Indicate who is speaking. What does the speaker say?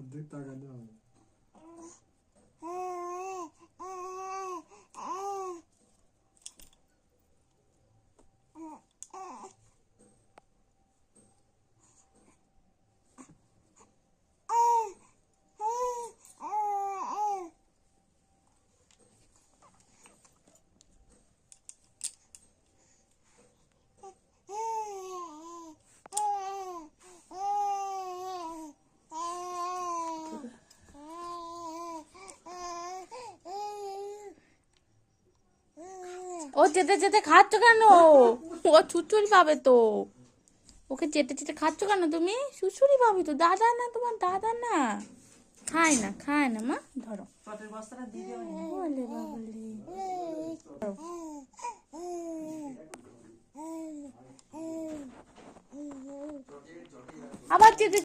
Speaker 1: অর্ধেক টাকা দেওয়া হবে।
Speaker 2: ও চেটে চেটে খাচ্ছ কেন? ও ছুচুরি পাবে তো। ওকে চেটে চেটে খাচ্ছ কেন তুমি? শুশুরি পাবে তো। দাদা না, তোমার দাদা না। খায় না, খায় না মা। ধরো বলে বাবলি। আবার চেটে